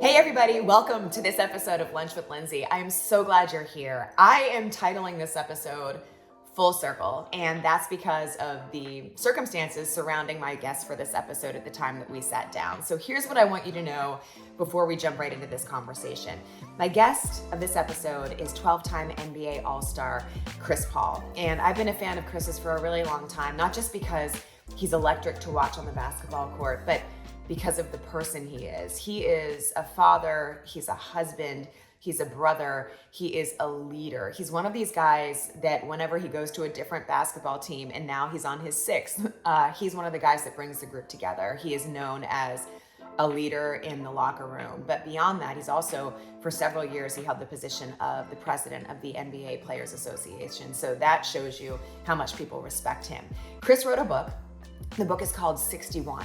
Hey everybody, welcome to this episode of Lunch with Lindsay. I am so glad you're here. I am titling this episode Full Circle, and that's because of the circumstances surrounding my guest for this episode at the time that we sat down. So here's what I want you to know before we jump right into this conversation. My guest of this episode is 12-time NBA All-Star Chris Paul, and I've been a fan of Chris's for a really long time, not just because he's electric to watch on the basketball court, but because of the person he is. He is a father, he's a husband, he's a brother, he is a leader. He's one of these guys that whenever he goes to a different basketball team, and now he's on his sixth, he's one of the guys that brings the group together. He is known as a leader in the locker room. But beyond that, he's also, for several years, he held the position of the president of the NBA Players Association. So that shows you how much people respect him. Chris wrote a book. The book is called 61,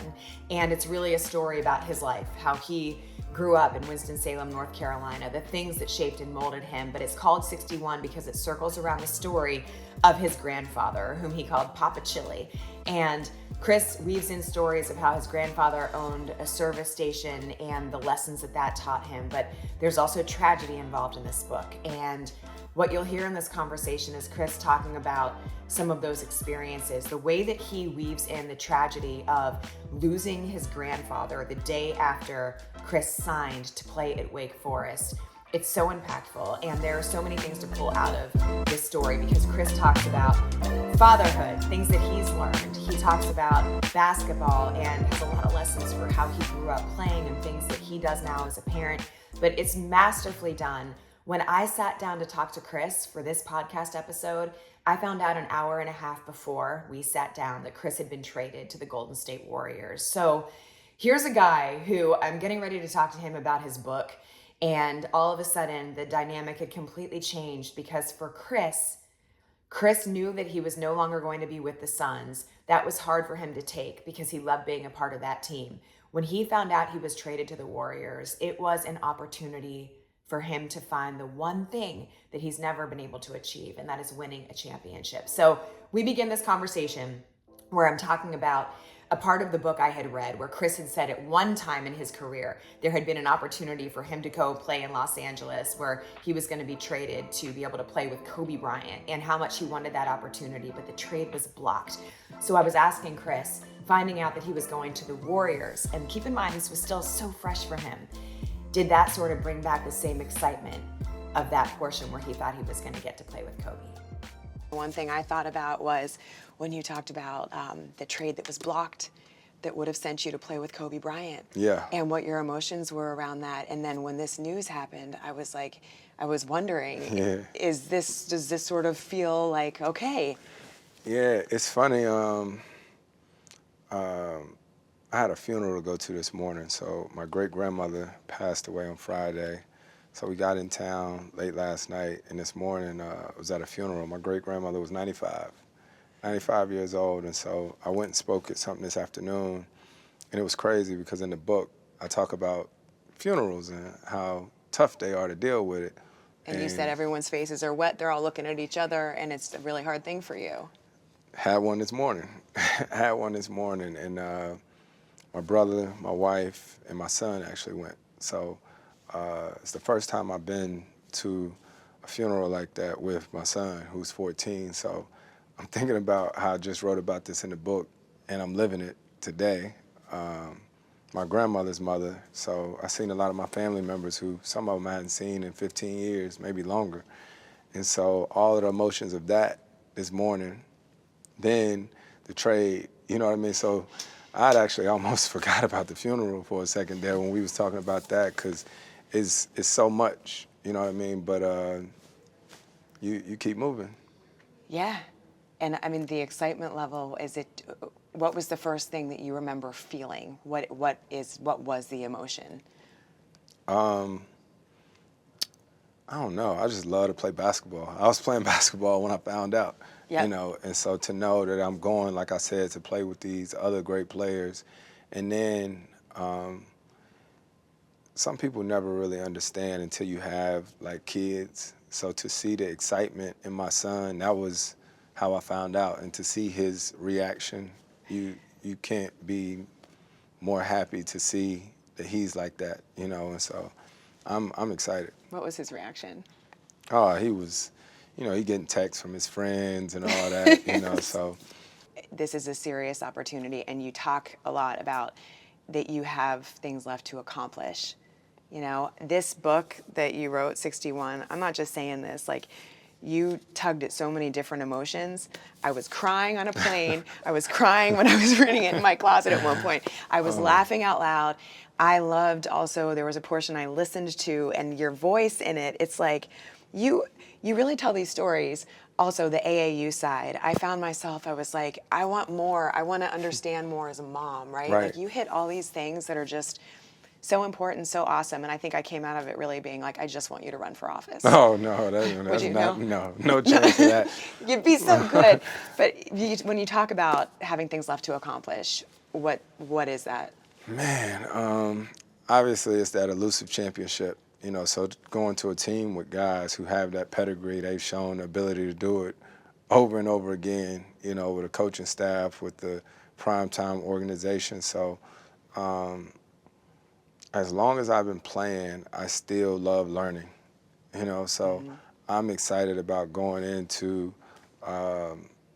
and it's really a story about his life, how he grew up in Winston-Salem, North Carolina, the things that shaped and molded him. But it's called 61 because it circles around the story of his grandfather, whom he called Papa Chili. And Chris weaves in stories of how his grandfather owned a service station and the lessons that taught him. But there's also tragedy involved in this book. And what you'll hear in this conversation is Chris talking about some of those experiences, the way that he weaves in the tragedy of losing his grandfather the day after Chris signed to play at Wake Forest. It's so impactful, and there are so many things to pull out of this story because Chris talks about fatherhood, things that he's learned. He talks about basketball and has a lot of lessons for how he grew up playing and things that he does now as a parent, but it's masterfully done. When I sat down to talk to Chris for this podcast episode, I found out an hour and a half before we sat down that Chris had been traded to the Golden State Warriors. So here's a guy who I'm getting ready to talk to him about his book, and all of a sudden the dynamic had completely changed because for Chris knew that he was no longer going to be with the Suns. That was hard for him to take because he loved being a part of that team. When he found out he was traded to the Warriors, it was an opportunity for him to find the one thing that he's never been able to achieve, and that is winning a championship. So we begin this conversation where I'm talking about a part of the book I had read where Chris had said at one time in his career, there had been an opportunity for him to go play in Los Angeles where he was going to be traded to be able to play with Kobe Bryant, and how much he wanted that opportunity, but the trade was blocked. So I was asking Chris, finding out that he was going to the Warriors, and keep in mind, this was still so fresh for him. Did that sort of bring back the same excitement of that portion where he thought he was going to get to play with Kobe? One thing I thought about was when you talked about the trade that was blocked that would have sent you to play with Kobe Bryant. Yeah. And what your emotions were around that. And then when this news happened, I was wondering, does this sort of feel like, okay? Yeah, it's funny. I had a funeral to go to this morning. So my great-grandmother passed away on Friday. So we got in town late last night, and this morning was at a funeral. My great-grandmother was 95 years old, and so I went and spoke at something this afternoon, and it was crazy because in the book I talk about funerals and how tough they are to deal with it. And you said everyone's faces are wet, they're all looking at each other, and it's a really hard thing for you. Had one this morning. And my brother, my wife, and my son actually went. So it's the first time I've been to a funeral like that with my son, who's 14. So I'm thinking about how I just wrote about this in the book, and I'm living it today. My grandmother's mother, so I've seen a lot of my family members who some of them I hadn't seen in 15 years, maybe longer. And so all of the emotions of that this morning, then the trade, you know what I mean? So I'd actually almost forgot about the funeral for a second there when we was talking about that, because it's so much, you know what I mean? But you keep moving. Yeah. And I mean, the excitement level, what was the first thing that you remember feeling? What was the emotion? I don't know. I just love to play basketball. I was playing basketball when I found out, you know, and so to know that I'm going, like I said, to play with these other great players. And then some people never really understand until you have, like, kids. So to see the excitement in my son, that was how I found out. And to see his reaction, you can't be more happy to see that he's like that, you know, and so I'm excited. What was his reaction? Oh, he was, you know, he getting texts from his friends and all that, you know, so. This is a serious opportunity, and you talk a lot about that you have things left to accomplish. You know, this book that you wrote, 61, I'm not just saying this, like, you tugged at so many different emotions. I was crying on a plane. I was crying when I was reading it in my closet at one point. I was laughing out loud. I loved also, there was a portion I listened to, and your voice in it, it's like, you really tell these stories. Also, the AAU side, I found myself, I was like, I want more. I want to understand more as a mom, right? Right. Like, you hit all these things that are just so important, so awesome. And I think I came out of it really being like, I just want you to run for office. Oh, no, that's you? not, No? no chance of that. You'd be so good. But when you talk about having things left to accomplish, what is that? Man, obviously it's that elusive championship, you know, so going to a team with guys who have that pedigree, they've shown the ability to do it over and over again, you know, with a coaching staff, with the primetime organization. So as long as I've been playing, I still love learning, you know, so I'm excited about going into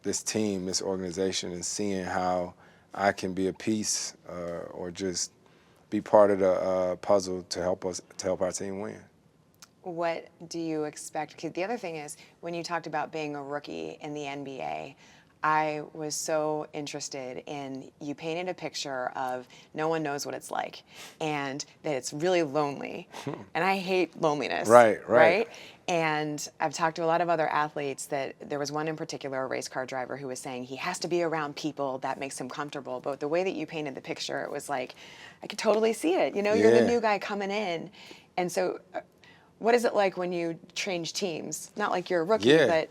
this team, this organization, and seeing how I can be a piece or just be part of the puzzle to help our team win. What do you expect? Because the other thing is, when you talked about being a rookie in the NBA, I was so interested in, you painted a picture of no one knows what it's like, and that it's really lonely. And I hate loneliness. Right. And I've talked to a lot of other athletes that there was one in particular, a race car driver, who was saying he has to be around people that makes him comfortable. But the way that you painted the picture, it was like, I could totally see it. You know, you're the Yeah. new guy coming in. And so what is it like when you change teams? Not like you're a rookie, Yeah. but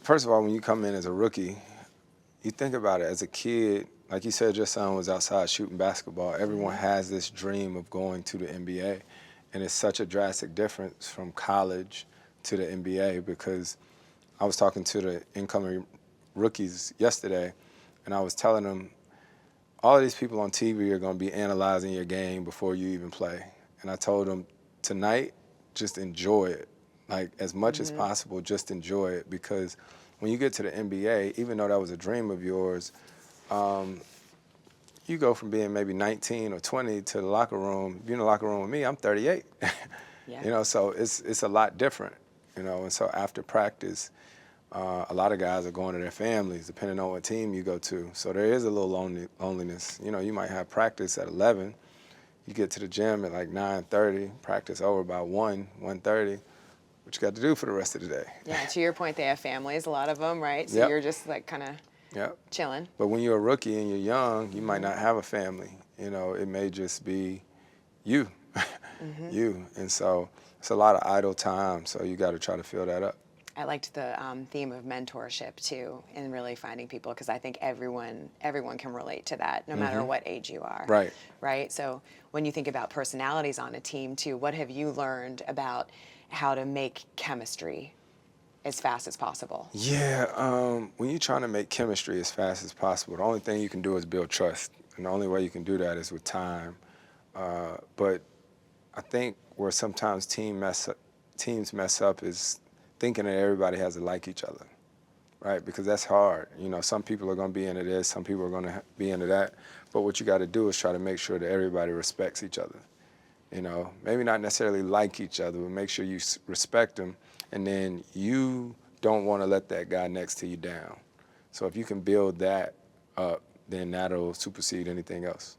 First of all, when you come in as a rookie, you think about it as a kid. Like you said, your son was outside shooting basketball. Everyone has this dream of going to the NBA, and it's such a drastic difference from college to the NBA, because I was talking to the incoming rookies yesterday, and I was telling them, all of these people on TV are going to be analyzing your game before you even play. And I told them, tonight, just enjoy it. Like, as much as possible, just enjoy it. Because when you get to the NBA, even though that was a dream of yours, you go from being maybe 19 or 20 to the locker room. If you're in the locker room with me, I'm 38. yeah. You know, so it's a lot different, you know. And so after practice, a lot of guys are going to their families, depending on what team you go to. So there is a little loneliness. You know, you might have practice at 11. You get to the gym at like 9:30, practice over about 1:30. What you got to do for the rest of the day? Yeah, to your point, they have families, a lot of them, right? So Yep. you're just like kind of Yep. chilling. But when you're a rookie and you're young, you might not have a family. You know, it may just be you, you. And so it's a lot of idle time. So you got to try to fill that up. I liked the theme of mentorship too, and really finding people, because I think everyone can relate to that, no matter what age you are. Right. Right. So when you think about personalities on a team too, what have you learned about how to make chemistry as fast as possible? Yeah, when you're trying to make chemistry as fast as possible, the only thing you can do is build trust. And the only way you can do that is with time. But I think where sometimes teams mess up is thinking that everybody has to like each other, right? Because that's hard. You know, some people are going to be into this, some people are going to be into that. But what you got to do is try to make sure that everybody respects each other. You know, maybe not necessarily like each other, but make sure you respect them. And then you don't want to let that guy next to you down. So if you can build that up, then that'll supersede anything else.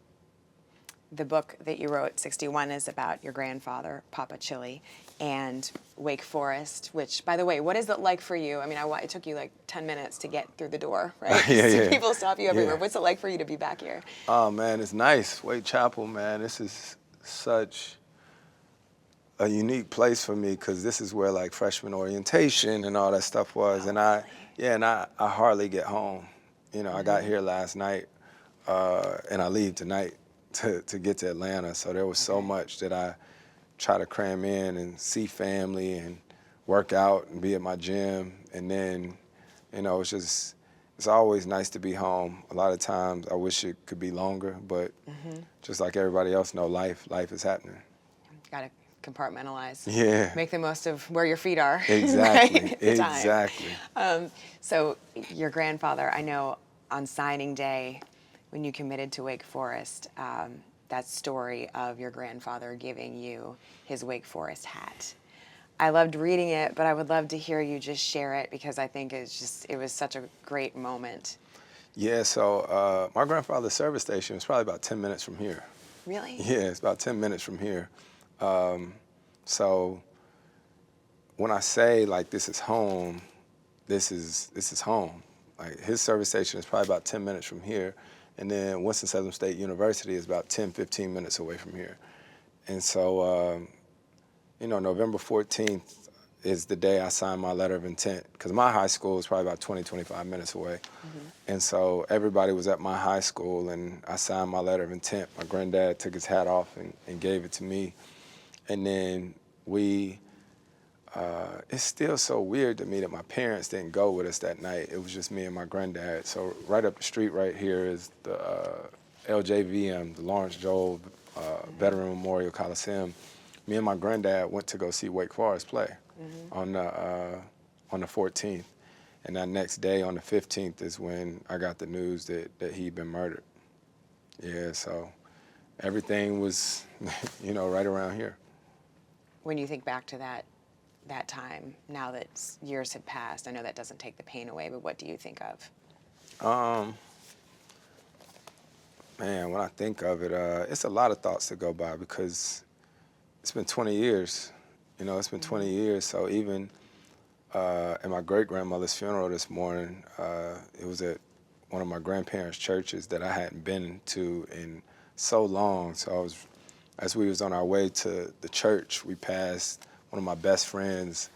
The book that you wrote, 61, is about your grandfather, Papa Chili, and Wake Forest, which, by the way, what is it like for you? I mean, it took you like 10 minutes to get through the door, right? Yeah. People stop you everywhere. Yeah. What's it like for you to be back here? Oh, man, it's nice. Wake Chapel, man, this is such a unique place for me, because this is where like freshman orientation and all that stuff was. And I hardly get home. You know, I got here last night and I leave tonight to get to Atlanta. So there was so much that I try to cram in and see family and work out and be at my gym. And then, you know, it's always nice to be home. A lot of times I wish it could be longer, but just like everybody else know, life is happening. Got to compartmentalize. Yeah. Make the most of where your feet are. Exactly. Right, at the time. Exactly. So your grandfather, I know on signing day, when you committed to Wake Forest, that story of your grandfather giving you his Wake Forest hat. I loved reading it, but I would love to hear you just share it because I think it was such a great moment. Yeah, so my grandfather's service station is probably about 10 minutes from here. Really? Yeah, it's about 10 minutes from here. So when I say like this is home, this is home. Like his service station is probably about 10 minutes from here. And then Winston-Salem State University is about 10, 15 minutes away from here. And so, November 14th is the day I signed my letter of intent, because my high school is probably about 20, 25 minutes away. And so everybody was at my high school, and I signed my letter of intent. My granddad took his hat off and gave it to me. And then it's still so weird to me that my parents didn't go with us that night. It was just me and my granddad. So right up the street right here is the LJVM, the Lawrence Joel Veteran Memorial Coliseum. Me and my granddad went to go see Wake Forest play on the 14th. And that next day, on the 15th, is when I got the news that he'd been murdered. Yeah, so everything was, right around here. When you think back to that time, now that years have passed, I know that doesn't take the pain away, but what do you think of? Man, when I think of it, it's a lot of thoughts that go by because it's been 20 years. It's been 20 years. So even at my great-grandmother's funeral this morning, it was at one of my grandparents' churches that I hadn't been to in so long. So as we was on our way to the church, we passed one of my best friends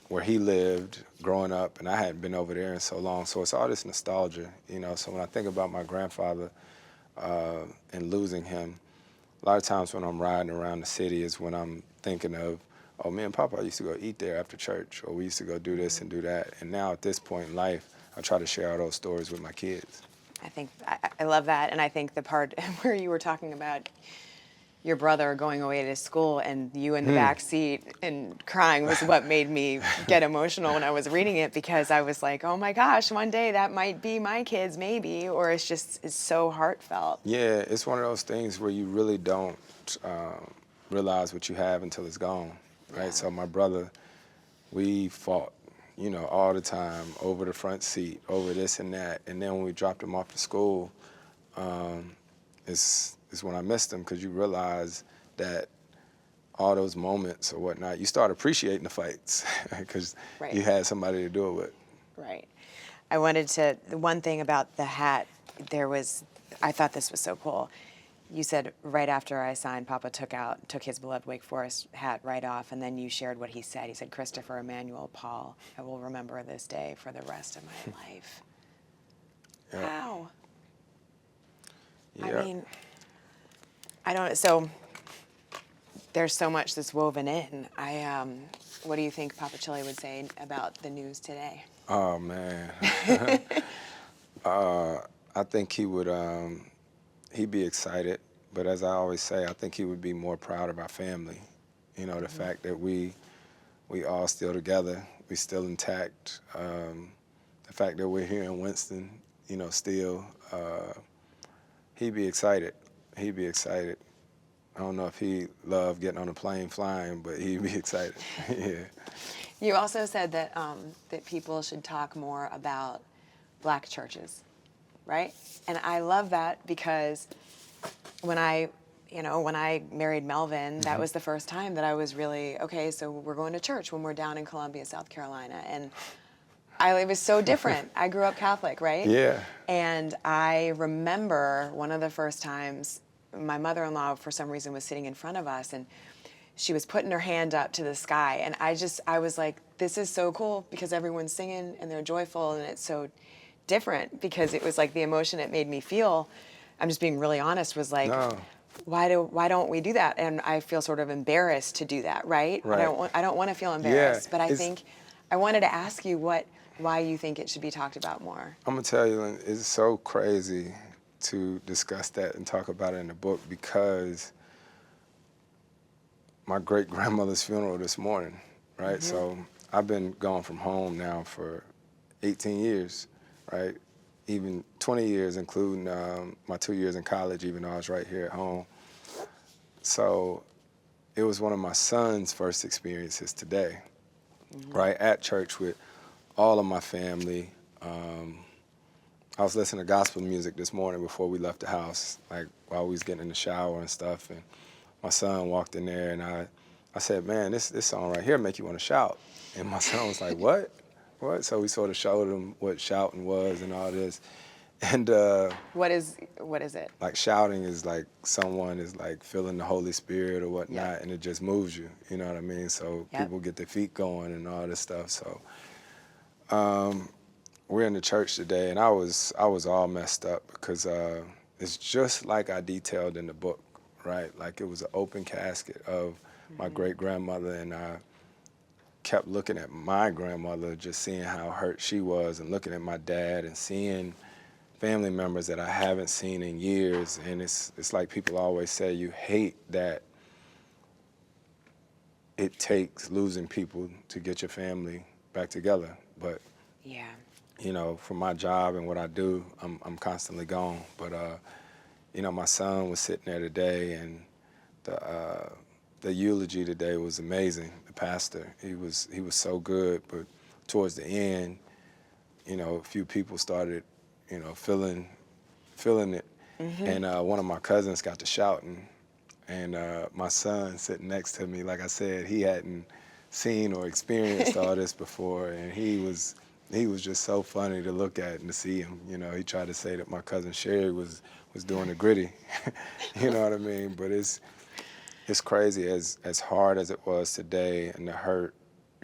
where he lived growing up, and I hadn't been over there in so long. So it's all this nostalgia, So when I think about my grandfather and losing him, a lot of times when I'm riding around the city is when I'm thinking of, oh, me and Papa used to go eat there after church, or we used to go do this and do that. And now at this point in life, I try to share all those stories with my kids. I think I love that, and I think the part where you were talking about your brother going away to school and you in the back seat and crying was what made me get emotional when I was reading it, because I was like, oh my gosh, one day that might be my kids maybe, or it's so heartfelt. Yeah, it's one of those things where you really don't realize what you have until it's gone, right? Yeah. So my brother, we fought, all the time over the front seat, over this and that. And then when we dropped him off to school, is when I missed him, because you realize that all those moments or whatnot, you start appreciating the fights because you had somebody to do it with. Right. The one thing about the hat, I thought this was so cool. You said right after I signed, Papa took his beloved Wake Forest hat right off, and then you shared what he said. He said, Christopher Emmanuel Paul, I will remember this day for the rest of my life. Yeah. Wow. Yeah. I mean, so there's so much that's woven in. What do you think Papa Chili would say about the news today? Oh, man. I think he would, he'd be excited, but as I always say, I think he would be more proud of our family. The fact that we all still together, we still intact. The fact that we're here in Winston, still, he'd be excited. He'd be excited. I don't know if he loved getting on a plane flying, but he'd be excited. Yeah. You also said that that people should talk more about Black churches, right? And I love that because when I married Melvin, that was the first time that I was really, okay, so we're going to church when we're down in Columbia, South Carolina. And it was so different. I grew up Catholic, right? Yeah. And I remember one of the first times my mother-in-law, for some reason, was sitting in front of us, and she was putting her hand up to the sky. And I was like, this is so cool because everyone's singing and they're joyful, and it's so different because it was like the emotion it made me feel, I'm just being really honest, was like, No. why don't we do that? And I feel sort of embarrassed to do that, right? Right. I don't want to feel embarrassed, Yeah, but I think I wanted to ask you what why you think it should be talked about more. I'm gonna tell you, it's so crazy to discuss that and talk about it in the book because my great grandmother's funeral this morning, right? So I've been gone from home now for 18 years, right? Even 20 years, including my 2 years in college, even though I was right here at home. So it was one of my son's first experiences today, right? At church with all of my family. I was listening to gospel music this morning before we left the house, like while we was getting in the shower and stuff. And my son walked in there, and I said, "Man, this song right here make you want to shout." And my son was like, "What? What?" So we sort of showed him what shouting was and all this. And What is it? like shouting is like someone is like feeling the Holy Spirit or whatnot, Yeah. and it just moves you. You know what I mean? So Yep. people get their feet going and all this stuff. So we're in the church today, and I was all messed up because it's just like I detailed in the book, right? Like it was an open casket of my great grandmother, and I kept looking at my grandmother, just seeing how hurt she was, and looking at my dad and seeing family members that I haven't seen in years. And it's like people always say, you hate that it takes losing people to get your family back together. But Yeah. you know, for my job and what I do, I'm constantly gone. But you know, my son was sitting there today, and the eulogy today was amazing. The pastor, he was so good. But towards the end, you know, a few people started, you know, feeling it, and one of my cousins got to shouting, and my son sitting next to me, like I said, he hadn't seen or experienced all this before, and he was just so funny to look at and to see him. You know, he tried to say that my cousin Sherry was doing the gritty. You know what I mean? But it's crazy, as hard as it was today and the hurt.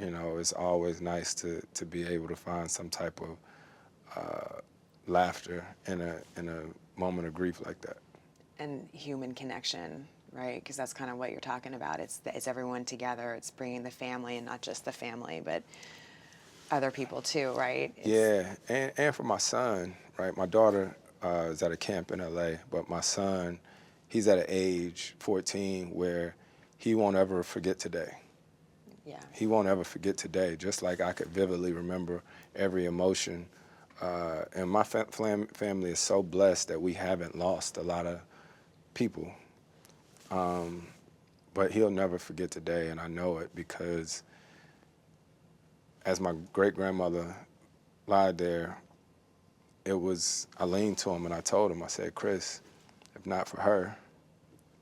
You know, it's always nice to be able to find some type of laughter in a moment of grief like that. And human connection, right? Because that's kind of what you're talking about. It's everyone together. It's bringing the family, and not just the family, but other people too, right? Yeah, and for my son, right? My daughter is at a camp in LA, but my son, he's at an age, 14, where he won't ever forget today. Yeah. He won't ever forget today, just like I could vividly remember every emotion. And my family is so blessed that we haven't lost a lot of people. But he'll never forget today, and I know it because as my great-grandmother lied there, I leaned to him and I told him, I said, "Chris, if not for her,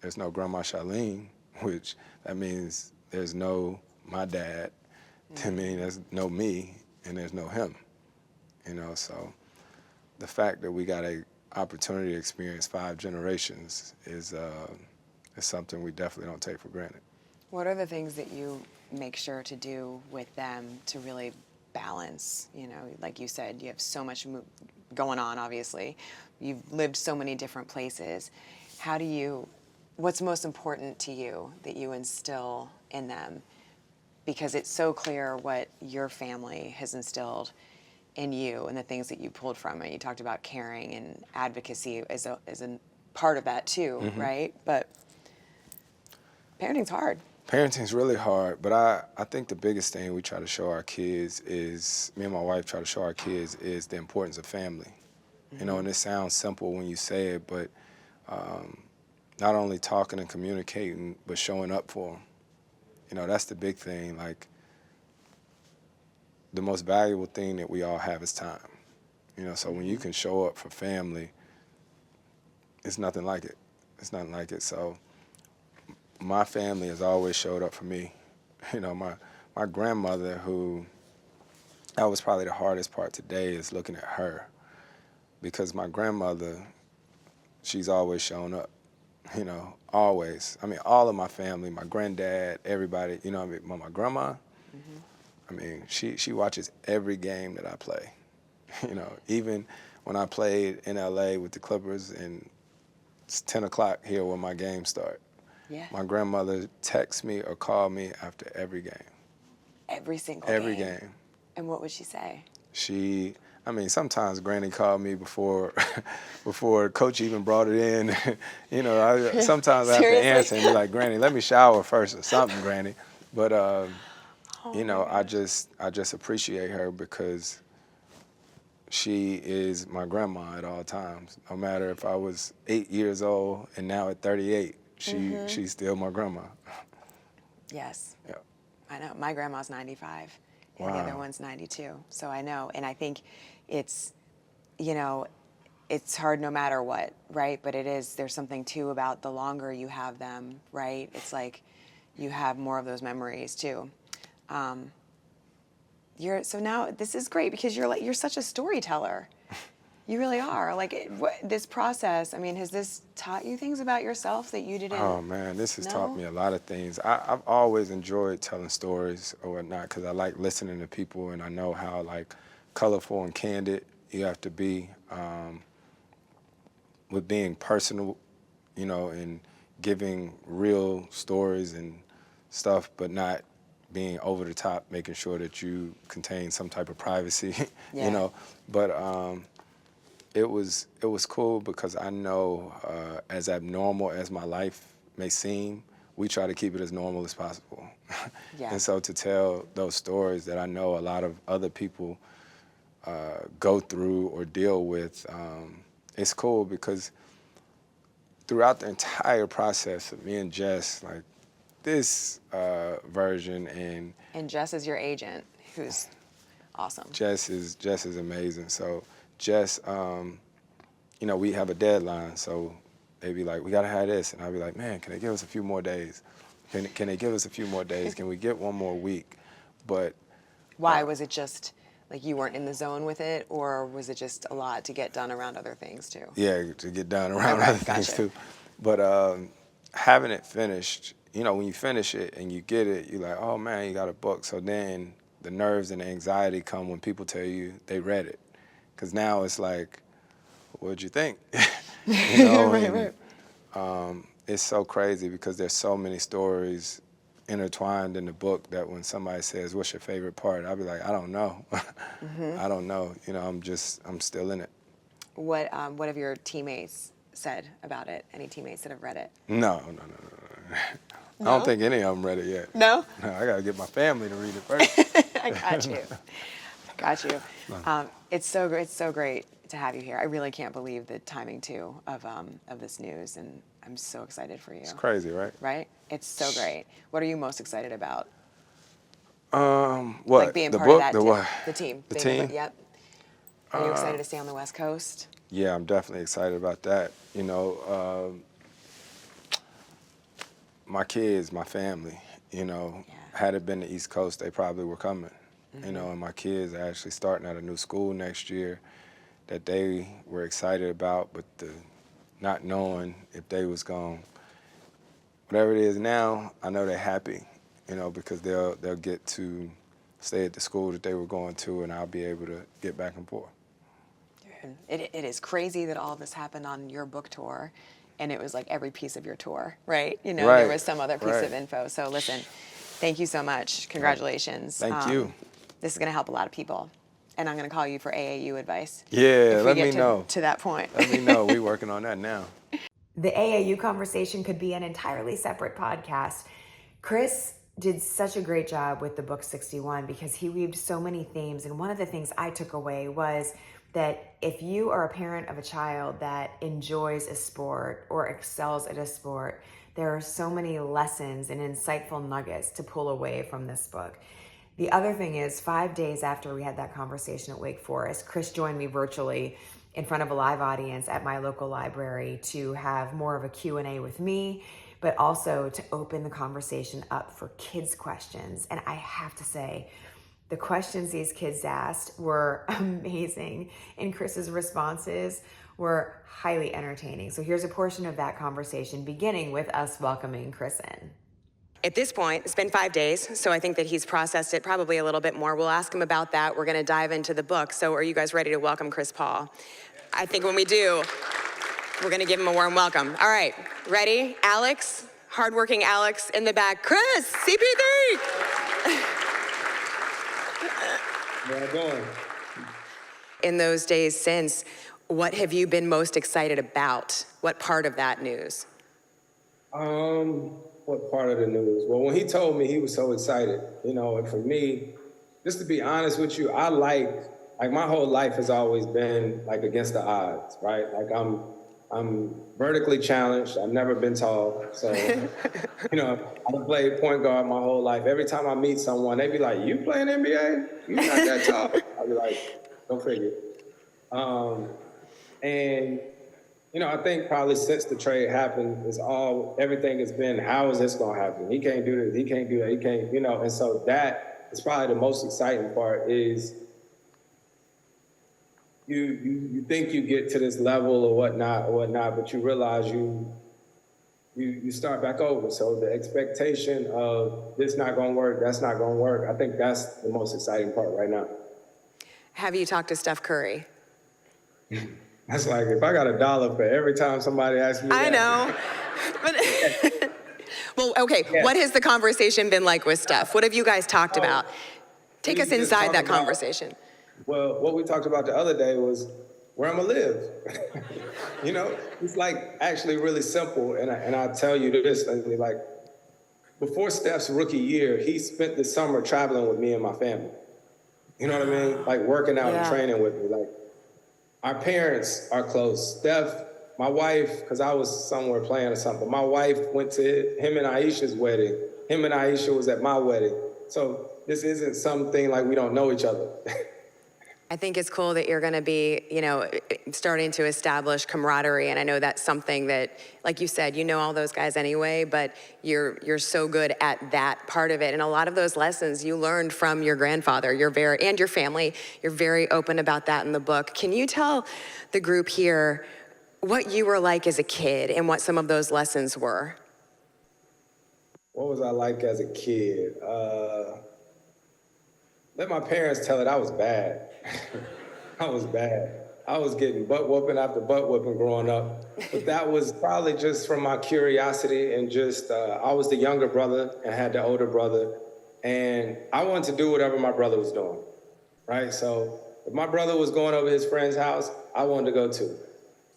there's no Grandma Charlene," which that means there's no my dad. To me, there's no me and there's no him. You know, so the fact that we got a opportunity to experience 5 generations is something we definitely don't take for granted. What are the things that you make sure to do with them to really balance? You know, like you said, you have so much going on, obviously. You've lived so many different places. What's most important to you that you instill in them? Because it's so clear what your family has instilled in you and the things that you pulled from it. You talked about caring and advocacy as a part of that too, right? But parenting's hard. Parenting's really hard, but I think the biggest thing we try to show our kids is, me and my wife try to show our kids, is the importance of family. You know, and it sounds simple when you say it, but not only talking and communicating, but showing up for them. You know, that's the big thing. Like, the most valuable thing that we all have is time. You know, so when you can show up for family, it's nothing like it. It's nothing like it. So my family has always showed up for me. You know, my grandmother, who, that was probably the hardest part today, is looking at her. Because my grandmother, she's always shown up, you know, always. I mean, all of my family, my granddad, everybody, you know, my grandma, I mean, she watches every game that I play. You know, even when I played in LA with the Clippers, and it's 10 o'clock here when my games start. Yeah. My grandmother texts me or call me after every game. Every single Every game. game. And what would she say? I mean, sometimes Granny called me before before Coach even brought it in. You know, sometimes I have to answer and be like, Granny, let me shower first or something, Granny. But, you know, I just appreciate her because she is my grandma at all times. No matter if I was 8 years old and now at 38, she's still my grandma. Yes. Yeah. I know. My grandma's 95, and the other one's 92. So I know. And I think it's, you know, it's hard no matter what, right? But there's something too about the longer you have them, right? It's like you have more of those memories too. So now this is great because you're such a storyteller. You really are. Like this process, I mean, has this taught you things about yourself that you didn't Oh man, this has taught know? me a lot of things. I've always enjoyed telling stories or whatnot because I like listening to people and I know how like colorful and candid you have to be with being personal, you know, and giving real stories and stuff, but not being over the top, making sure that you contain some type of privacy, Yeah. you know. But it was cool because I know as abnormal as my life may seem, we try to keep it as normal as possible. Yeah. And so to tell those stories that I know a lot of other people go through or deal with, it's cool because throughout the entire process of me and Jess, like this version And Jess is your agent, who's awesome. Jess is amazing. So Jess, you know, we have a deadline, so they be like, we gotta have this, and I'll be like, man, can they give us a few more days? Can they give us a few more days? Can we get one more week? But Why was it just like you weren't in the zone with it, or was it just a lot to get done around other things too? yeah, to get done around Okay, other things gotcha. too. But having it finished, you know, when you finish it and you get it, you're like, oh man, you got a book. So then the nerves and the anxiety come when people tell you they read it, because now it's like, what'd you think? You know, Right. It's so crazy because there's so many stories intertwined in the book that when somebody says, what's your favorite part? I'll be like, I don't know. I don't know. You know, I'm still in it. What have your teammates said about it? Any teammates that have read it? No. I don't think any of them read it yet. No? No, I gotta get my family to read it first. I got you. It's so great to have you here. I really can't believe the timing too of this news, and I'm so excited for you. It's crazy, right? Right? It's so great. What are you most excited about? What? Like being the part book? of that The what? the team. The Being team? Yep. Are you excited to stay on the West Coast? Yeah, I'm definitely excited about that. You know, my kids, my family, you know, had it been the East Coast, they probably were coming. You know, and my kids are actually starting at a new school next year that they were excited about, but not knowing if they was going, whatever it is now, I know they're happy, you know, because they'll get to stay at the school that they were going to, and I'll be able to get back and forth. It is crazy that all of this happened on your book tour, and it was like every piece of your tour, right? You know, Right, there was some other piece right. of info. So listen, thank you so much. Congratulations. Thank you. This is going to help a lot of people, and I'm going to call you for AAU advice. Yeah, if we let get me know. to that point. Let me know. We're working on that now. The AAU conversation could be an entirely separate podcast. Chris did such a great job with the book 61 because he weaved so many themes. And one of the things I took away was that if you are a parent of a child that enjoys a sport or excels at a sport, there are so many lessons and insightful nuggets to pull away from this book. The other thing is, 5 days after we had that conversation at Wake Forest, Chris joined me virtually in front of a live audience at my local library to have more of a Q&A with me, but also to open the conversation up for kids' questions. And I have to say, the questions these kids asked were amazing, and Chris's responses were highly entertaining. So here's a portion of that conversation, beginning with us welcoming Chris in. At this point, it's been 5 days, so I think that he's processed it probably a little bit more. We'll ask him about that. We're going to dive into the book. So are you guys ready to welcome Chris Paul? I think when we do, we're going to give him a warm welcome. All right, ready? Alex, hardworking Alex in the back. Chris, CP3! Where I going? In those days since, what have you been most excited about? What part of that news? What part of the news? Well, when he told me, he was so excited, and for me, just to be honest with you, I like my whole life has always been like against the odds, right? Like I'm vertically challenged. I've never been tall. So, I've played point guard my whole life. Every time I meet someone, they be like, "You playing NBA? You not that tall?" I'll be like, "Go figure." And I think probably since the trade happened, everything has been, how is this gonna happen? He can't do this, he can't do that, he can't, and so that is probably the most exciting part is you think you get to this level or whatnot, but you realize you start back over. So the expectation of this not gonna work, that's not gonna work, I think that's the most exciting part right now. Have you talked to Steph Curry? That's like, if I got $1 for every time somebody asks me I that. know. But well, okay, Yeah. What has the conversation been like with Steph? What have you guys talked about? Take we us just inside talk that about- conversation. Well, what we talked about the other day was where I'm gonna live. It's like actually really simple. And I'll tell you this, like before Steph's rookie year, he spent the summer traveling with me and my family. You know what I mean? Like working out and training with me. Like our parents are close. Steph, my wife, because I was somewhere playing or something, my wife went to him and Aisha's wedding. Him and Aisha was at my wedding. So this isn't something like we don't know each other. I think it's cool that you're going to be, starting to establish camaraderie. And I know that's something that, like you said, you know all those guys anyway, but you're so good at that part of it. And a lot of those lessons you learned from your grandfather, and your family. You're very open about that in the book. Can you tell the group here what you were like as a kid and what some of those lessons were? What was I like as a kid? Let my parents tell it, I was bad. I was bad. I was getting butt whooping after butt whooping growing up. But that was probably just from my curiosity and just, I was the younger brother and had the older brother. And I wanted to do whatever my brother was doing, right? So if my brother was going over his friend's house, I wanted to go too.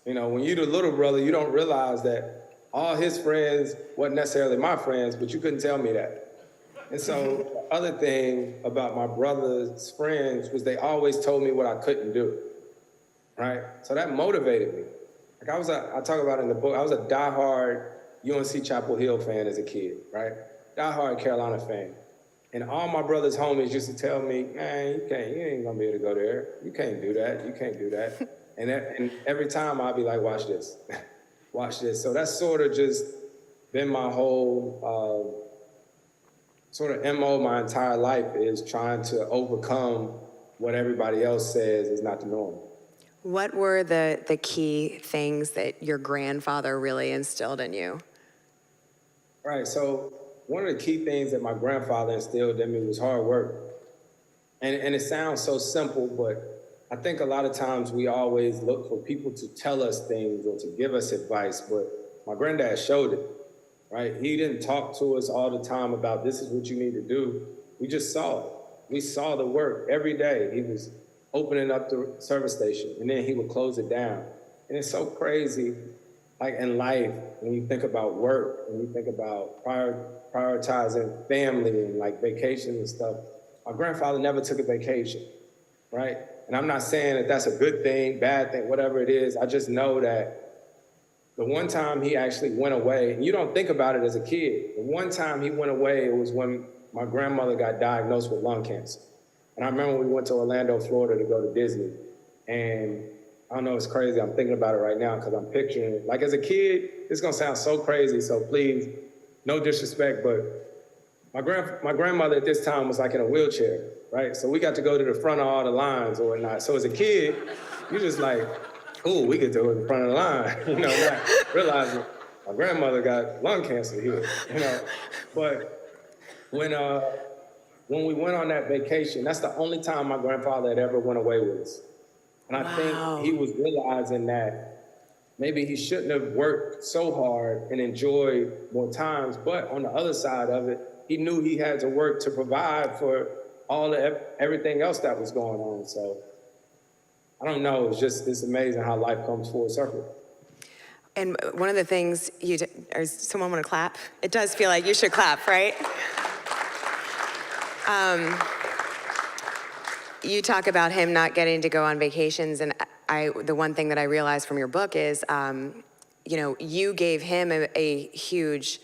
When you're the little brother, you don't realize that all his friends wasn't necessarily my friends, but you couldn't tell me that. And so the other thing about my brother's friends was they always told me what I couldn't do, right? So that motivated me. Like I talk about it in the book, I was a diehard UNC Chapel Hill fan as a kid, right? Diehard Carolina fan. And all my brother's homies used to tell me, man, you ain't gonna be able to go there. You can't do that, you can't do that. And every time I'd be like, watch this, watch this. So that's sort of just been my whole, sort of MO my entire life is trying to overcome what everybody else says is not the norm. What were the key things that your grandfather really instilled in you? Right, so one of the key things that my grandfather instilled in me was hard work. And it sounds so simple, but I think a lot of times we always look for people to tell us things or to give us advice, but my granddad showed it. Right? He didn't talk to us all the time about this is what you need to do. We just saw it. We saw the work every day. He was opening up the service station and then he would close it down. And it's so crazy, like in life, when you think about work, when you think about prioritizing family and like vacations and stuff. My grandfather never took a vacation, right? And I'm not saying that that's a good thing, bad thing, whatever it is. I just know that the one time he actually went away, and you don't think about it as a kid, the one time he went away, it was when my grandmother got diagnosed with lung cancer. And I remember we went to Orlando, Florida to go to Disney. And I don't know, it's crazy, I'm thinking about it right now because I'm picturing it. Like as a kid, it's gonna sound so crazy, so please, no disrespect, but my grandmother at this time was like in a wheelchair, right? So we got to go to the front of all the lines or whatnot. So as a kid, you're just like, ooh, we get to go to the front of the line, not realizing my grandmother got lung cancer here, But when we went on that vacation, that's the only time my grandfather had ever went away with us. And I think he was realizing that maybe he shouldn't have worked so hard and enjoyed more times, but on the other side of it, he knew he had to work to provide for everything else that was going on. So I don't know, it's amazing how life comes full circle. And one of the things or someone want to clap? It does feel like you should clap, right? You talk about him not getting to go on vacations, and the one thing that I realized from your book is, you gave him a huge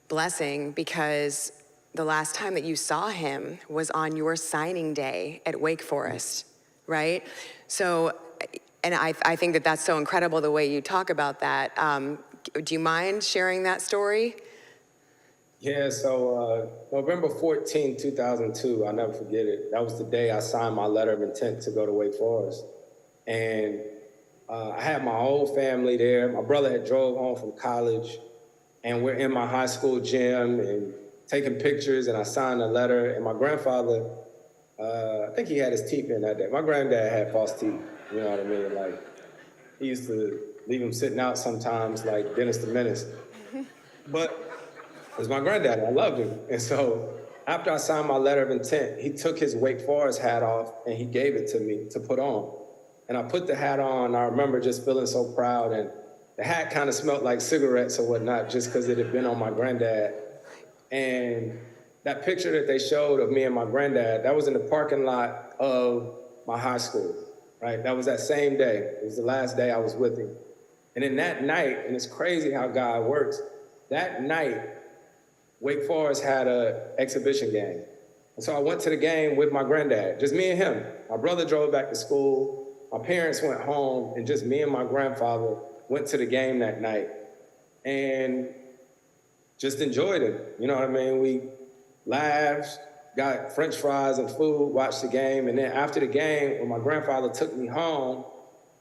blessing because the last time that you saw him was on your signing day at Wake Forest, right? So, and I think that that's so incredible the way you talk about that. Do you mind sharing that story? Yeah, so November 14, 2002, I'll never forget it. That was the day I signed my letter of intent to go to Wake Forest. And I had my whole family there. My brother had drove home from college, and we're in my high school gym and taking pictures, and I signed a letter. And my grandfather, I think he had his teeth in that day. My granddad had false teeth, you know what I mean? Like, he used to leave them sitting out sometimes like Dennis the Menace. But it was my granddad, I loved him. And so after I signed my letter of intent, he took his Wake Forest hat off and he gave it to me to put on. And I put the hat on, and I remember just feeling so proud. And the hat kind of smelled like cigarettes or whatnot, just because it had been on my granddad. And that picture that they showed of me and my granddad, that was in the parking lot of my high school, right? That was that same day. It was the last day I was with him. And then that night, and it's crazy how God works, that night, Wake Forest had an exhibition game. And so I went to the game with my granddad, just me and him. My brother drove back to school. My parents went home, and just me and my grandfather went to the game that night and just enjoyed it. You know what I mean? We laughed, got French fries and food, watched the game. And then after the game, when my grandfather took me home,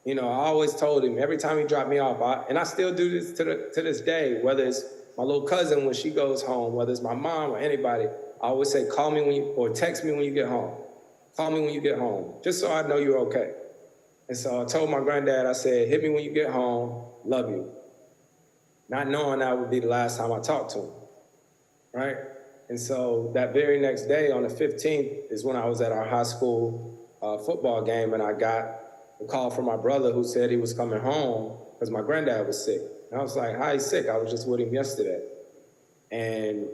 I always told him every time he dropped me off, and I still do this to this day, whether it's my little cousin when she goes home, whether it's my mom or anybody, I always say, call me or text me when you get home. Call me when you get home, just so I know you're okay. And so I told my granddad, I said, hit me when you get home, love you. Not knowing that would be the last time I talked to him, right? And so that very next day, on the 15th, is when I was at our high school football game, and I got a call from my brother who said he was coming home because my granddad was sick. And I was like, how he's sick? I was just with him yesterday. And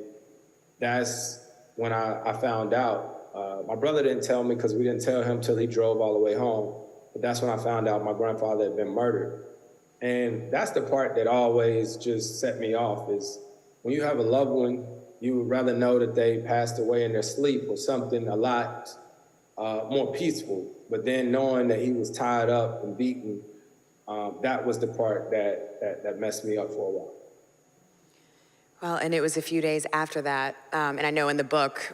that's when I found out. My brother didn't tell me because we didn't tell him till he drove all the way home. But that's when I found out my grandfather had been murdered. And that's the part that always just set me off, is when you have a loved one, you would rather know that they passed away in their sleep or something a lot more peaceful. But then knowing that he was tied up and beaten, that was the part that messed me up for a while. Well, and it was a few days after that, and I know in the book,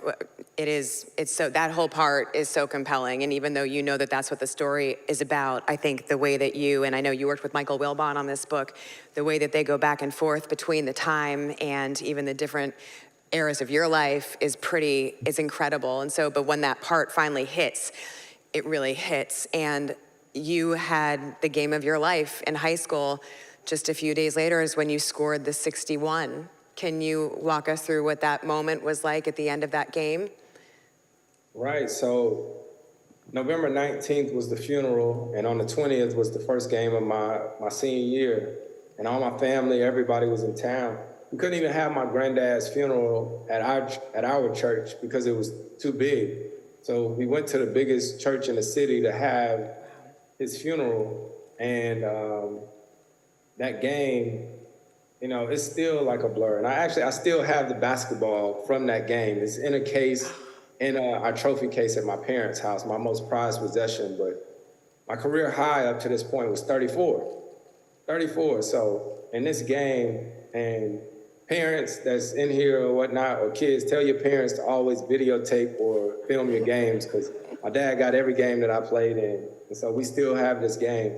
it's so, that whole part is so compelling, and even though you know that that's what the story is about, I think the way that and I know you worked with Michael Wilbon on this book, the way that they go back and forth between the time and even the different eras of your life is incredible. And so, but when that part finally hits, it really hits. And you had the game of your life in high school. Just a few days later is when you scored the 61. Can you walk us through what that moment was like at the end of that game? Right, so November 19th was the funeral, and on the 20th was the first game of my senior year. And all my family, everybody was in town. We couldn't even have my granddad's funeral at our church because it was too big. So we went to the biggest church in the city to have his funeral, and that game, it's still like a blur. And I still have the basketball from that game. It's in a case, in our trophy case at my parents' house, my most prized possession. But my career high up to this point was 34. 34, so in this game, and parents that's in here or whatnot, or kids, tell your parents to always videotape or film your games, because my dad got every game that I played in. And so we still have this game.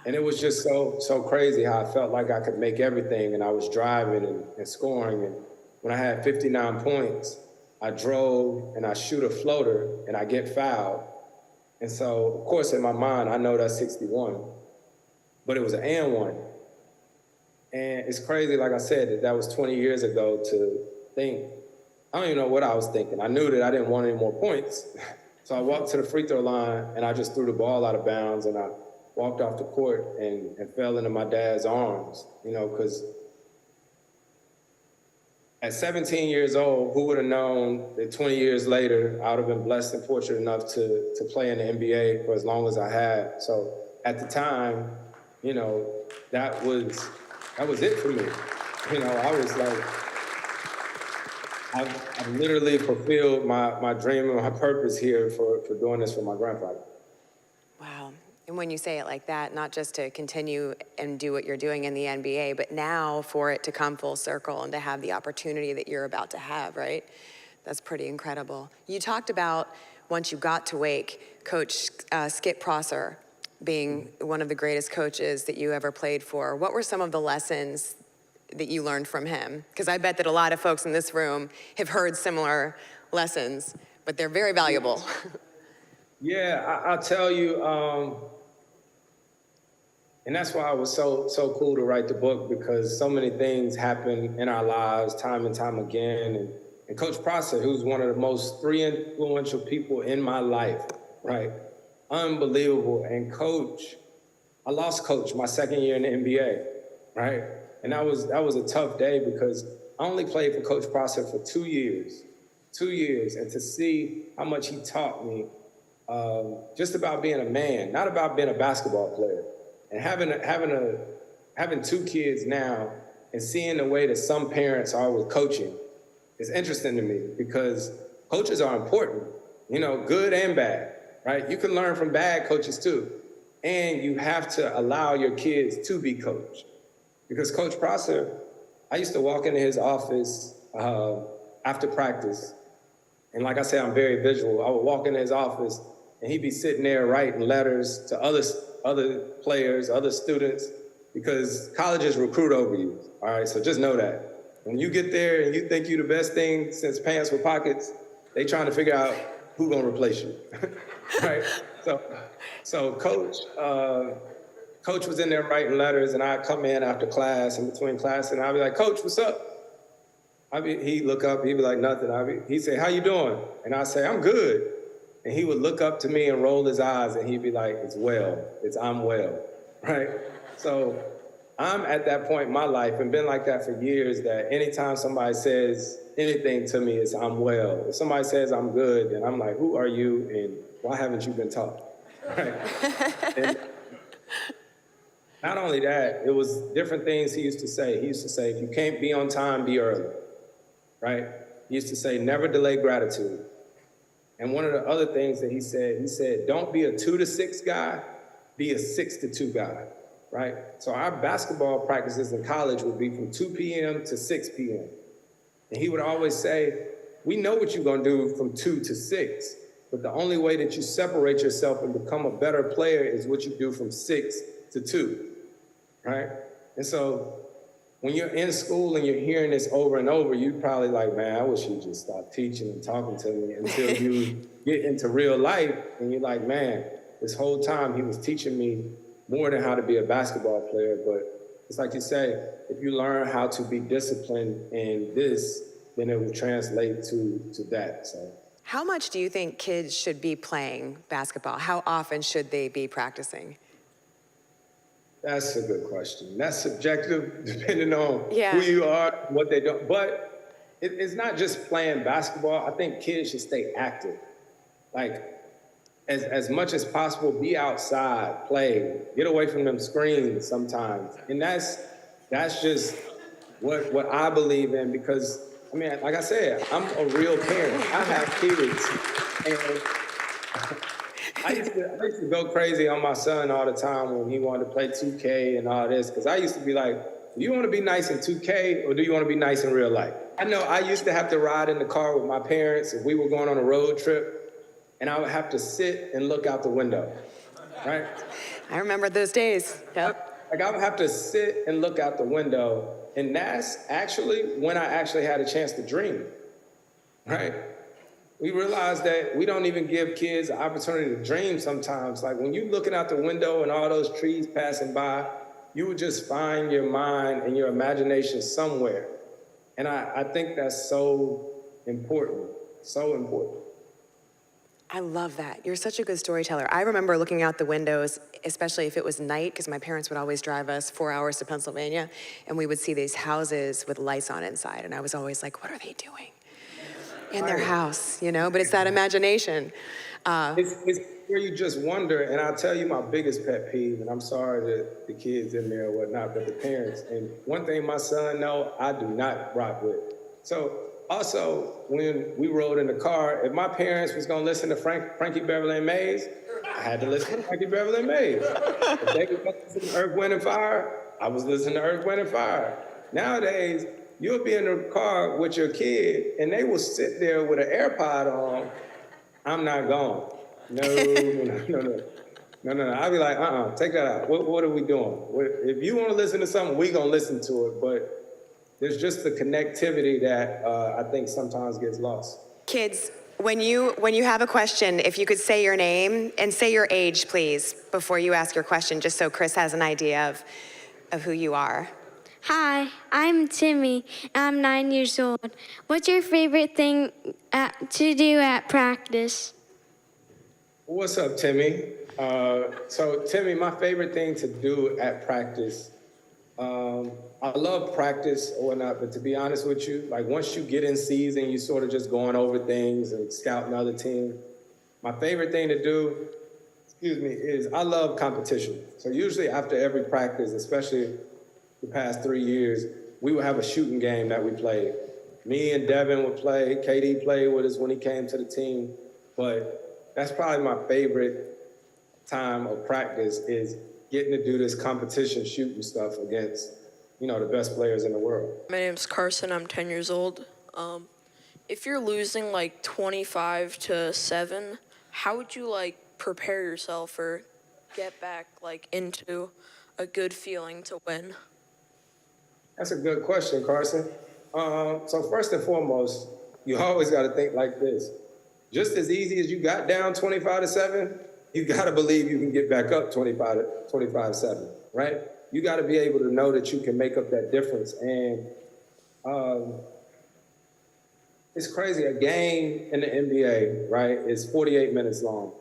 And it was just so crazy how I felt like I could make everything, and I was driving and scoring. And when I had 59 points, I drove and I shoot a floater and I get fouled. And so, of course, in my mind, I know that's 61, but it was an and one. And it's crazy, like I said, that was 20 years ago to think, I don't even know what I was thinking. I knew that I didn't want any more points. So I walked to the free throw line and I just threw the ball out of bounds and I walked off the court and fell into my dad's arms, because at 17 years old, who would have known that 20 years later, I would have been blessed and fortunate enough to play in the NBA for as long as I had. So at the time, that was it for me. I was like, I literally fulfilled my dream and my purpose here for doing this for my grandfather. Wow. And when you say it like that, not just to continue and do what you're doing in the NBA, but now for it to come full circle and to have the opportunity that you're about to have, right? That's pretty incredible. You talked about, once you got to Wake, Coach Skip Prosser being one of the greatest coaches that you ever played for. What were some of the lessons that you learned from him? Because I bet that a lot of folks in this room have heard similar lessons, but they're very valuable. Yeah, I'll tell you, and that's why it was so cool to write the book, because so many things happen in our lives time and time again. And Coach Prosser, who's one of the most three influential people in my life, right? Unbelievable. And I lost Coach my second year in the NBA, right? And that was a tough day because I only played for Coach Prosser for 2 years. 2 years, and to see how much he taught me just about being a man, not about being a basketball player. And having 2 kids now and seeing the way that some parents are with coaching is interesting to me, because coaches are important, good and bad, right? You can learn from bad coaches too. And you have to allow your kids to be coached. Because Coach Prosser, I used to walk into his office after practice. And like I said, I'm very visual. I would walk into his office and he'd be sitting there writing letters to other players, other students, because colleges recruit over you, all right? So just know that. When you get there and you think you're the best thing since pants with pockets, they trying to figure out who's gonna replace you, right? So Coach was in there writing letters, and I'd come in after class, in between class, and I'd be like, Coach, what's up? He'd look up, he'd be like, nothing. He'd say, how you doing? And I'd say, I'm good. And he would look up to me and roll his eyes, and he'd be like, I'm well, right? So I'm at that point in my life, and been like that for years, that anytime somebody says anything to me, it's I'm well. If somebody says I'm good, then I'm like, who are you, and why haven't you been taught, right? And not only that, it was different things he used to say. He used to say, if you can't be on time, be early, right? He used to say, never delay gratitude. And one of the other things that he said, don't be a 2 to 6 guy, be a 6 to 2 guy, right? So our basketball practices in college would be from 2 p.m. to 6 p.m. And he would always say, we know what you're gonna do from 2 to 6, but the only way that you separate yourself and become a better player is what you do from 6 to 2, right? And so when you're in school and you're hearing this over and over, you're probably like, man, I wish he'd just stop teaching and talking to me, until you get into real life and you're like, man, this whole time he was teaching me more than how to be a basketball player. But it's like you say, if you learn how to be disciplined in this, then it will translate to that. So, how much do you think kids should be playing basketball? How often should they be practicing? That's a good question. That's subjective, depending on who you are, what they do. But it's not just playing basketball. I think kids should stay active. Like, as much as possible, be outside, play, get away from them screens sometimes. And that's just what I believe in, because, I mean, like I said, I'm a real parent. I have kids. And I used to go crazy on my son all the time when he wanted to play 2K and all this, because I used to be like, do you want to be nice in 2K or do you want to be nice in real life? I know I used to have to ride in the car with my parents if we were going on a road trip, and I would have to sit and look out the window, right? I remember those days. Yep. Like I would have to sit and look out the window, and that's actually when I actually had a chance to dream, right? We realized that we don't even give kids the opportunity to dream sometimes. Like when you're looking out the window and all those trees passing by, you would just find your mind and your imagination somewhere. And I think that's so important, so important. I love that. You're such a good storyteller. I remember looking out the windows, especially if it was night, because my parents would always drive us 4 hours to Pennsylvania, and we would see these houses with lights on inside, and I was always like, what are they doing in their house, you know? But it's that imagination. It's where you just wonder, and I'll tell you my biggest pet peeve, and I'm sorry that the kids in there or whatnot, but the parents. And one thing my son know, I do not rock with. So also, when we rode in the car, if my parents was gonna listen to Frankie Beverly and Maze, I had to listen to Frankie Beverly and Maze. If they could listen to Earth, Wind, and Fire, I was listening to Earth, Wind, and Fire. Nowadays, you'll be in the car with your kid, and they will sit there with an AirPod on. I'm not going. No. I'll be like, take that out. What are we doing? If you want to listen to something, we gonna listen to it. But there's just the connectivity that I think sometimes gets lost. Kids, when you have a question, if you could say your name and say your age, please, before you ask your question, just so Chris has an idea of who you are. Hi, I'm Timmy. I'm 9 years old. What's your favorite thing to do at practice? What's up, Timmy? So Timmy, my favorite thing to do at practice, I love practice or whatnot, but to be honest with you, like once you get in season, you sort of just going over things and scouting other teams. My favorite thing to do, is I love competition. So usually after every practice, especially the past 3 years, we would have a shooting game that we played. Me and Devin would play, KD played with us when he came to the team, but that's probably my favorite time of practice is getting to do this competition shooting stuff against, the best players in the world. My name's Carson. I'm 10 years old. If you're losing like 25-7, how would you prepare yourself or get back into a good feeling to win? That's a good question, Carson. So first and foremost, you always got to think like this. Just as easy as you got down 25-7, you got to believe you can get back up 25-7, right? You got to be able to know that you can make up that difference. And it's crazy. A game in the NBA, right, is 48 minutes long.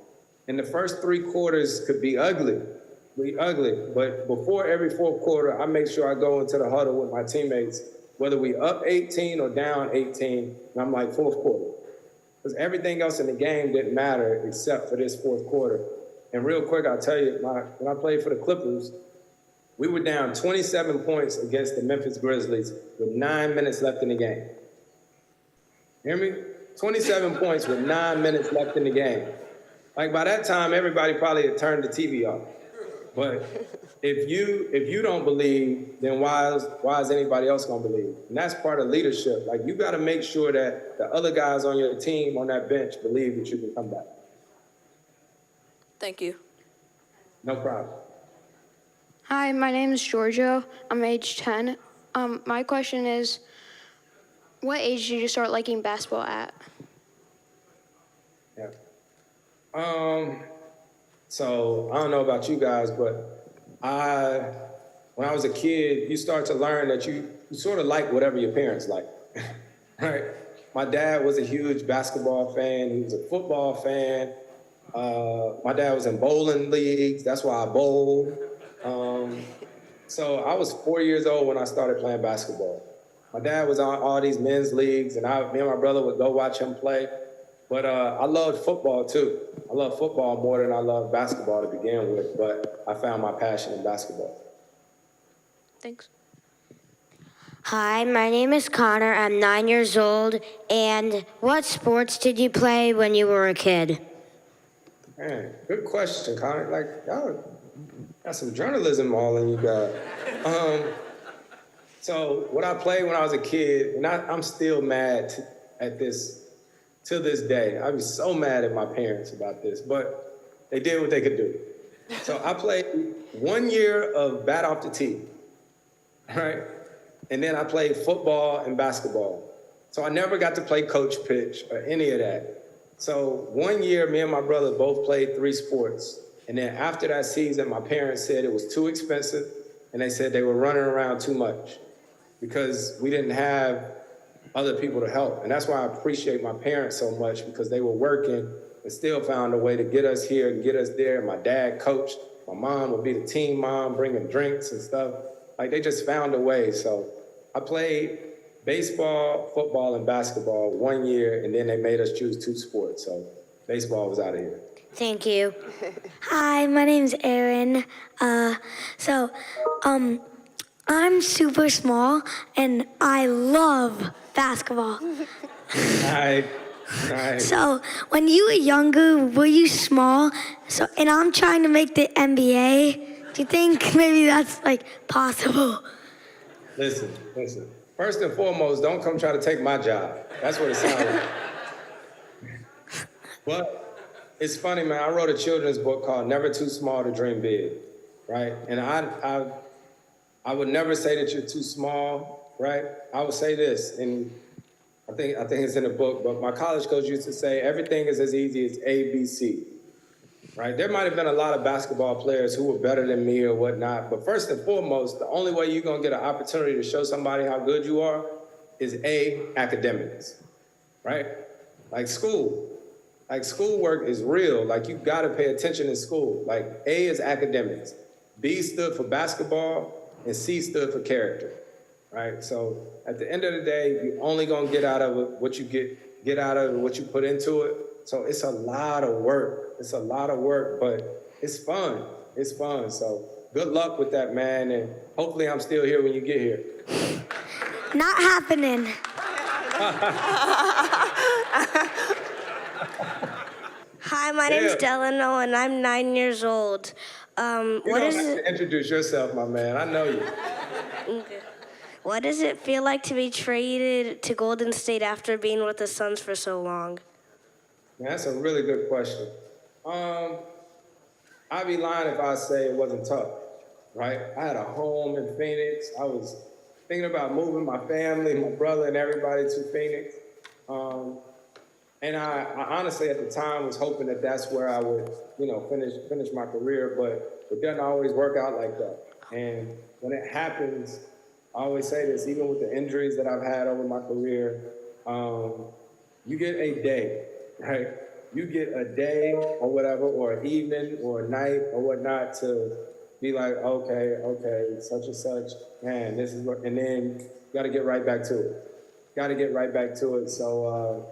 And the first 3 quarters could be ugly. But before every 4th quarter, I make sure I go into the huddle with my teammates, whether we up 18 or down 18, and I'm like, 4th quarter. Because everything else in the game didn't matter except for this 4th quarter. And real quick, I'll tell you, when I played for the Clippers, we were down 27 points against the Memphis Grizzlies with 9 minutes left in the game. Hear me? 27 points with 9 minutes left in the game. Like by that time, everybody probably had turned the TV off. But if you don't believe, then why is anybody else gonna believe? And that's part of leadership. Like you gotta make sure that the other guys on your team on that bench believe that you can come back. Thank you. No problem. Hi, my name is Giorgio. I'm age 10. My question is, what age did you start liking basketball at? Yeah. So I don't know about you guys, but when I was a kid, you start to learn that you sort of like whatever your parents like, right? My dad was a huge basketball fan. He was a football fan. My dad was in bowling leagues. That's why I bowled. So I was 4 years old when I started playing basketball. My dad was on all these men's leagues, and me and my brother would go watch him play. But I loved football too. I love football more than I love basketball to begin with, but I found my passion in basketball. Thanks. Hi, my name is Connor. I'm 9 years old. And what sports did you play when you were a kid? Man, good question, Connor. Like, y'all got some journalism all in you guys. So what I played when I was a kid, and I'm still mad at this to this day. I was so mad at my parents about this, but they did what they could do. So I played 1 year of bat off the tee, right? And then I played football and basketball. So I never got to play coach pitch or any of that. So 1 year, me and my brother both played 3 sports. And then after that season, my parents said it was too expensive, and they said they were running around too much because we didn't have other people to help. And that's why I appreciate my parents so much, because they were working and still found a way to get us here and get us there. My dad coached. My mom would be the team mom, bringing drinks and stuff. Like, they just found a way. So I played baseball, football, and basketball 1 year, and then they made us choose 2 sports. So baseball was out of here. Thank you. Hi, my name's Erin. I'm super small and I love basketball. Nice. So, when you were younger, were you small? And I'm trying to make the NBA. Do you think maybe that's like possible? Listen. First and foremost, don't come try to take my job. That's what it sounds like. But it's funny, man. I wrote a children's book called Never Too Small to Dream Big, right? And I would never say that you're too small, right? I would say this, and I think it's in the book, but my college coach used to say, everything is as easy as A, B, C, right? There might have been a lot of basketball players who were better than me or whatnot, but first and foremost, the only way you're gonna get an opportunity to show somebody how good you are is A, academics, right? Like school. Like, schoolwork is real. Like, you gotta pay attention in school. Like, A is academics, B stood for basketball, and C stood for character, right? So at the end of the day, you're only gonna get out of it what you get out of it, what you put into it. So it's a lot of work. It's a lot of work, but it's fun. It's fun. So good luck with that, man, and hopefully I'm still here when you get here. Not happening. Hi, my name's Delano, and I'm 9 years old. You don't have to introduce yourself, my man. I know you. Okay. What does it feel like to be traded to Golden State after being with the Suns for so long? Man, that's a really good question. I'd be lying if I say it wasn't tough, right? I had a home in Phoenix. I was thinking about moving my family, my brother, and everybody to Phoenix. And I honestly, at the time, was hoping that that's where I would, finish my career, but it doesn't always work out like that. And when it happens, I always say this, even with the injuries that I've had over my career, you get a day, right? You get a day or whatever, or an evening or a night or whatnot to be like, okay, such and such, man, this is what, and then you got to get right back to it. So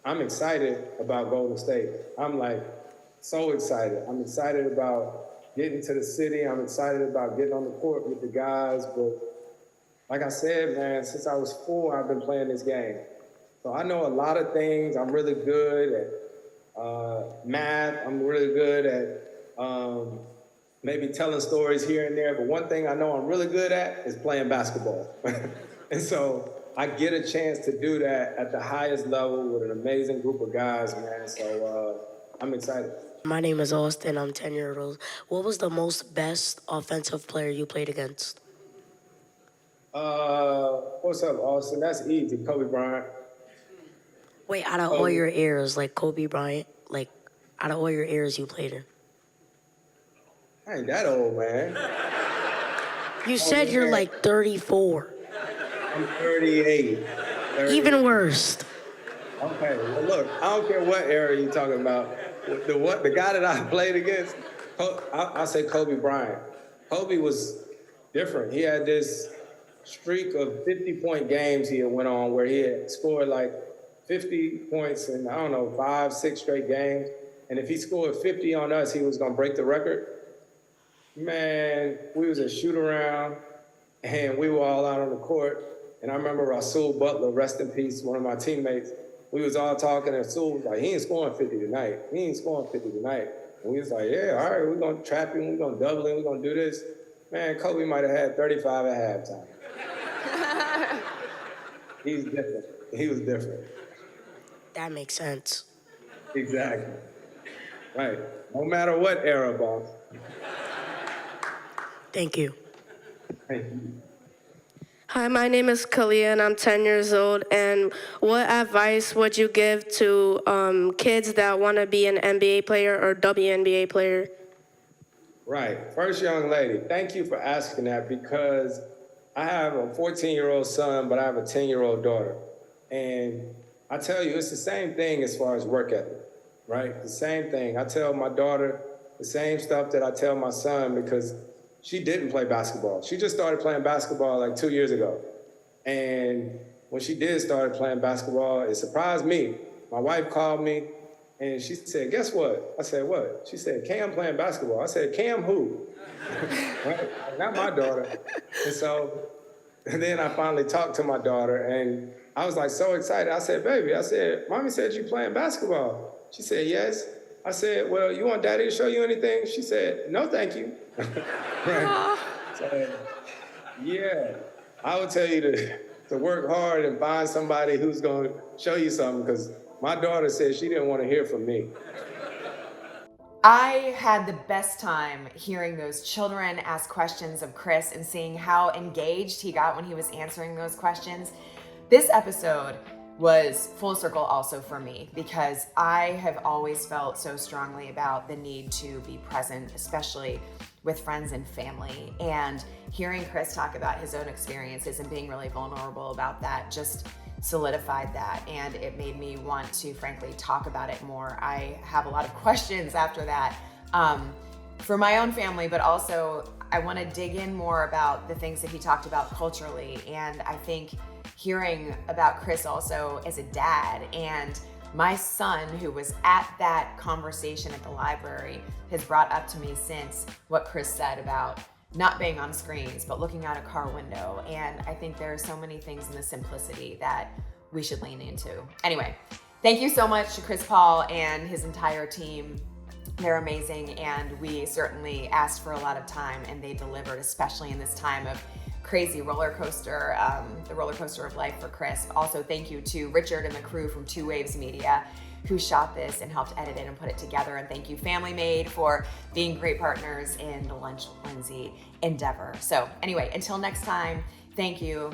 I'm excited about Golden State. I'm like so excited. I'm excited about getting to the city. I'm excited about getting on the court with the guys. But like I said, man, since I was 4, I've been playing this game. So I know a lot of things. I'm really good at math. I'm really good at maybe telling stories here and there. But one thing I know I'm really good at is playing basketball. And so I get a chance to do that at the highest level with an amazing group of guys, man. So I'm excited. My name is Austin. I'm 10 years old. What was the best offensive player you played against? What's up, Austin? That's easy. Kobe Bryant. Wait, out of all your eras, like Kobe Bryant, like out of all your eras you played in? I ain't that old, man. You said you're like 34. I'm 38. Even worse. Okay, well, look, I don't care what era you're talking about. The guy that I played against, I'll say Kobe Bryant. Kobe was different. He had this streak of 50-point games he had went on where he had scored like 50 points in, 5, 6 straight games. And if he scored 50 on us, he was going to break the record. Man, we was a shoot-around, and we were all out on the court. And I remember Rasul Butler, rest in peace, one of my teammates, we was all talking, and Rasul was like, he ain't scoring 50 tonight. And we was like, yeah, all right, we're going to trap him, we're going to double him, we're going to do this. Man, Kobe might have had 35 at halftime. He's different. He was different. That makes sense. Exactly. Right. No matter what era, boss. Thank you. Thank you. Hi, my name is Kalia, and I'm 10 years old. And what advice would you give to kids that want to be an NBA player or WNBA player? Right. First, young lady, thank you for asking that, because I have a 14-year-old son, but I have a 10-year-old daughter. And I tell you, it's the same thing as far as work ethic. right? The same thing. I tell my daughter the same stuff that I tell my son because she didn't play basketball. She just started playing basketball like 2 years ago. And when she did start playing basketball, it surprised me. My wife called me and she said, guess what? I said, what? She said, Cam playing basketball. I said, Cam who? Right? Not my daughter. And then I finally talked to my daughter and I was like so excited. I said, baby, mommy said you playing basketball. She said, yes. I said, well, you want daddy to show you anything? She said, no, thank you. Right? So, yeah, I would tell you to work hard and find somebody who's going to show you something because my daughter said she didn't want to hear from me. I had the best time hearing those children ask questions of Chris and seeing how engaged he got when he was answering those questions. This episode was full circle also for me because I have always felt so strongly about the need to be present, especially with friends and family. And hearing Chris talk about his own experiences and being really vulnerable about that just solidified that, and it made me want to frankly talk about it more. I have a lot of questions after that for my own family, but also I want to dig in more about the things that he talked about culturally. And I think hearing about Chris also as a dad and my son who was at that conversation at the library has brought up to me since what Chris said about not being on screens, but looking out a car window. And I think there are so many things in the simplicity that we should lean into. Anyway, thank you so much to Chris Paul and his entire team. They're amazing, and we certainly asked for a lot of time, and they delivered, especially in this time of crazy roller coaster, the roller coaster of life for Chris. Also, thank you to Richard and the crew from Two Waves Media who shot this and helped edit it and put it together. And thank you, Family Made, for being great partners in the Lunch with Lindsay endeavor. So anyway, until next time, thank you.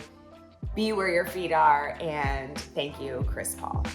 Be where your feet are, and thank you, Chris Paul.